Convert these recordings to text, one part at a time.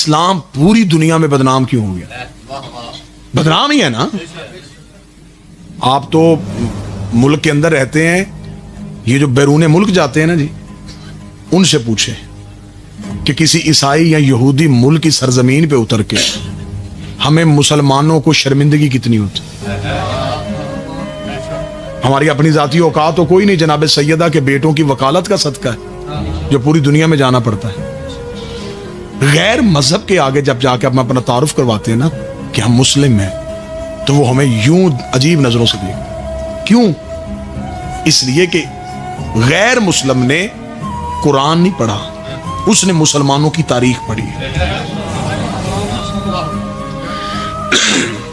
اسلام پوری دنیا میں بدنام کیوں ہو گیا؟ بدنام ہی ہے نا. آپ تو ملک کے اندر رہتے ہیں, یہ جو بیرون ملک جاتے ہیں نا جی, ان سے پوچھیں کہ کسی عیسائی یا یہودی ملک کی سرزمین پہ اتر کے ہمیں مسلمانوں کو شرمندگی کتنی ہوتی. ہماری اپنی ذاتی اوقات تو کوئی نہیں, جناب سیدہ کے بیٹوں کی وکالت کا صدقہ ہے جو پوری دنیا میں جانا پڑتا ہے. غیر مذہب کے آگے جب جا کے ہم اپنا تعارف کرواتے ہیں نا کہ ہم مسلم ہیں, تو وہ ہمیں یوں عجیب نظروں سے دیکھتے. کیوں؟ اس لیے کہ غیر مسلم نے قرآن نہیں پڑھا, اس نے مسلمانوں کی تاریخ پڑھی.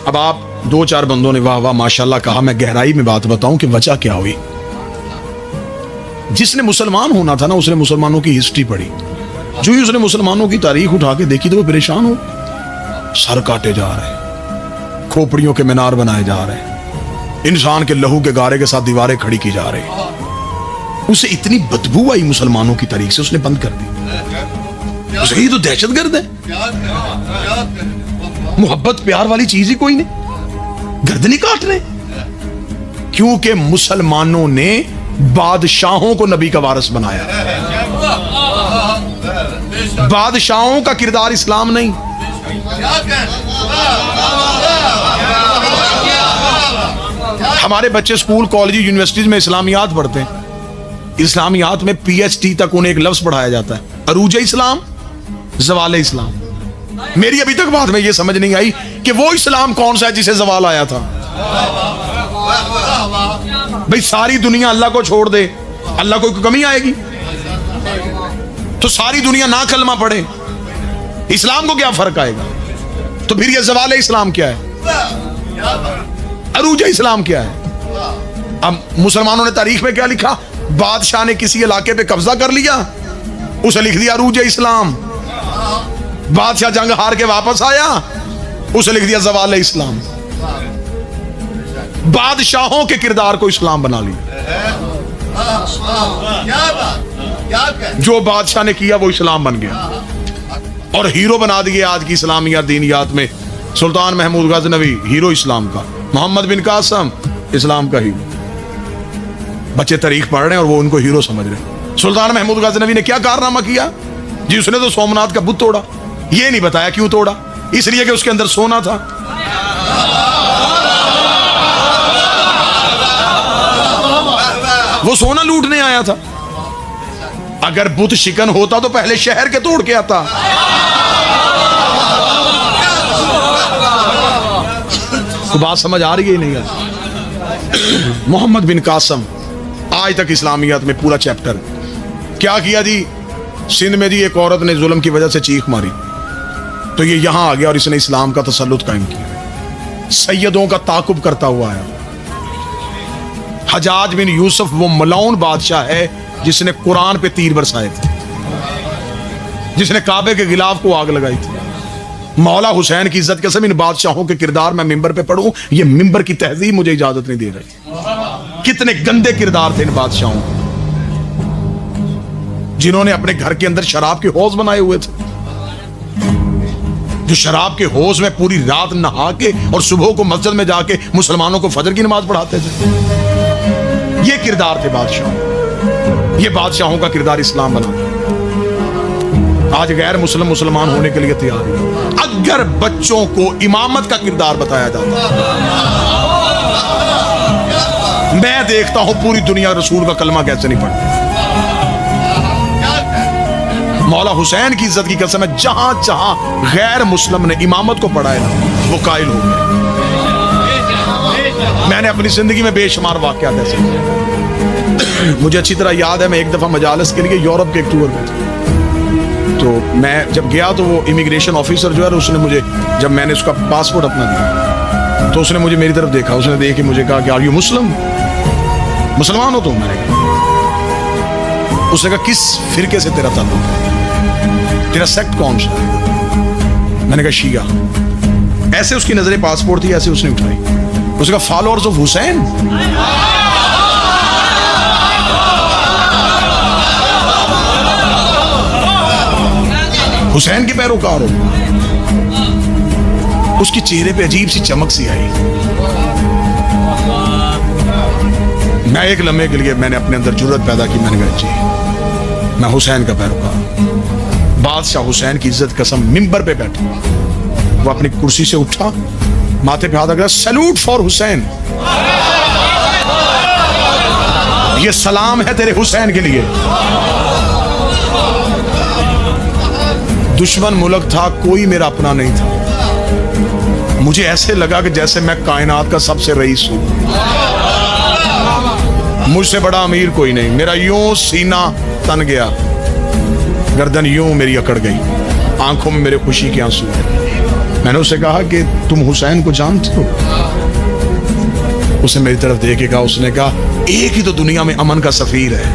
اب آپ دو چار بندوں نے واہ واہ ماشاءاللہ کہا, میں گہرائی میں بات بتاؤں کہ وجہ کیا ہوئی. جس نے مسلمان ہونا تھا نا, اس نے مسلمانوں کی ہسٹری پڑھی. جو ہی اس نے مسلمانوں کی تاریخ اٹھا کے دیکھی تو وہ پریشان ہو. سر کاٹے جا رہے, کھوپڑیوں کے مینار بنائے جا رہے, انسان کے لہو کے گارے کے ساتھ دیواریں کھڑی کی جا رہی. اسے اتنی بدبو آئی مسلمانوں کی تاریخ سے, اس نے بند کر دی. یہ تو دہشت گرد ہے. محبت پیار والی چیز ہی کوئی نہیں, گردنی کاٹ رہے. کیونکہ مسلمانوں نے بادشاہوں کو نبی کا وارث بنایا. بادشاہوں کا کردار اسلام نہیں. ہمارے بچے اسکول کالج یونیورسٹیز میں اسلامیات پڑھتے ہیں. اسلامیات میں پی ایچ ڈی تک انہیں ایک لفظ پڑھایا جاتا ہے, عروج اسلام, زوال اسلام. میری ابھی تک بات میں یہ سمجھ نہیں آئی کہ وہ اسلام کون سا ہے جسے زوال آیا تھا. بھئی ساری دنیا اللہ کو چھوڑ دے, اللہ کو کوئی کمی آئے گی؟ تو ساری دنیا نہ کلمہ پڑھے, اسلام کو کیا فرق آئے گا؟ تو پھر یہ زوال اسلام کیا ہے؟ عروج اسلام کیا ہے؟ اب مسلمانوں نے تاریخ میں کیا لکھا؟ بادشاہ نے کسی علاقے پہ قبضہ کر لیا, اسے لکھ دیا عروج اسلام. بادشاہ جنگ ہار کے واپس آیا, اسے لکھ دیا زوال اسلام. بادشاہوں کے کردار کو اسلام بنا لیا. جو بادشاہ نے کیا وہ اسلام بن گیا, اور ہیرو بنا دیے آج کی اسلامیات دینیات میں. سلطان محمود غزنوی ہیرو اسلام کا, محمد بن قاسم اسلام کا ہیرو. بچے تاریخ پڑھ رہے ہیں اور وہ ان کو ہیرو سمجھ رہے ہیں. سلطان محمود غزنوی نے کیا کارنامہ کیا جی؟ اس نے تو سومنات کا بت توڑا. یہ نہیں بتایا کیوں توڑا, اس لیے کہ اس کے اندر سونا تھا. وہ سونا لوٹنے آیا تھا. اگر بت شکن ہوتا تو پہلے شہر کے توڑ کے آتا. کو بات سمجھ آ رہی ہے نہیں ہے؟ محمد بن قاسم آج تک اسلامیات میں پورا چیپٹر. کیا کیا جی؟ سندھ میں جی ایک عورت نے ظلم کی وجہ سے چیخ ماری, تو یہ یہاں آ گیا اور اس نے اسلام کا تسلط قائم کیا. سیدوں کا تعاقب کرتا ہوا آیا. حجاج بن یوسف وہ ملعون بادشاہ ہے جس نے قرآن پہ تیر برسائے تھے, جس نے کعبے کے غلاف کو آگ لگائی تھی. مولا حسین کی عزت کے سب ان بادشاہوں کے کردار میں ممبر پہ پڑھوں, یہ ممبر کی تہذیب مجھے اجازت نہیں دے رہی. کتنے گندے کردار تھے ان بادشاہوں, جنہوں نے اپنے گھر کے اندر شراب کے حوض بنائے ہوئے تھے, جو شراب کے حوض میں پوری رات نہا کے اور صبح کو مسجد میں جا کے مسلمانوں کو فجر کی نماز پڑھاتے تھے. یہ کردار تھے بادشاہوں. یہ بادشاہوں کا کردار اسلام بنا. آج غیر مسلم مسلمان ہونے کے لیے تیار ہے. اگر بچوں کو امامت کا کردار بتایا جاتا, میں دیکھتا ہوں پوری دنیا رسول کا کلمہ کیسے نہیں پڑھتی. مولا حسین کی عزت کی قسم ہے, جہاں جہاں غیر مسلم نے امامت کو پڑھا ہے نا, وہ قائل ہو گئے. میں نے اپنی زندگی میں بے شمار واقعات ایسے کیے. مجھے اچھی طرح یاد ہے, میں ایک دفعہ مجالس کے لیے یورپ کے ایک ٹور میں تھا. تو میں جب گیا تو وہ امیگریشن آفیسر جو ہے اس نے مجھے, جب میں نے اس کا پاسپورٹ اپنا دیا تو اس نے مجھے میری طرف دیکھا. اس نے دیکھ کے مجھے کہا کہ آر یو مسلم, مسلمان ہو تم؟ میں نے کہا. اس نے کہا کس فرقے سے تیرا تعلق ہے, تیرا سیکٹ کون سا ہے؟ میں نے کہا شیعہ. ایسے اس کی نظریں پاسپورٹ تھی, ایسے اس نے اٹھائی. اس نے کہا فالوورز آف حسین. حسین کے پیروکار ہو. اس کے چہرے پہ عجیب سی چمک سی آئی. میں ایک لمحے کے لیے میں نے اپنے اندر جرأت پیدا کی. میں نے کہا جی میں حسین کا پیروکار. بادشاہ حسین کی عزت قسم ممبر پہ بیٹھا. وہ اپنی کرسی سے اٹھا, ماتھے پہ ہاتھ رکھا, سیلوٹ فار حسین, یہ سلام ہے تیرے حسین کے لیے. دشمن ملک تھا, کوئی میرا اپنا نہیں تھا. مجھے ایسے لگا کہ جیسے میں کائنات کا سب سے رئیس ہوں. مجھ سے بڑا امیر کوئی نہیں. میرا یوں سینہ تن گیا, گردن یوں میری اکڑ گئی, آنکھوں میں میرے خوشی کے آنسو. میں نے اسے کہا کہ تم حسین کو جانتے ہو؟ اسے میری طرف دیکھے گا, اس نے کہا ایک ہی تو دنیا میں امن کا سفیر ہے,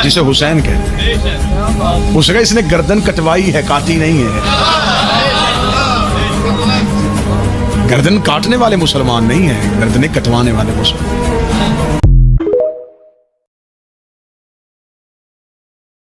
جسے حسین کہتے ہیں. اس نے کہا اس نے گردن کٹوائی ہے, کاٹی نہیں ہے. گردن کاٹنے والے مسلمان نہیں ہیں, گردنیں کٹوانے والے مسلمان.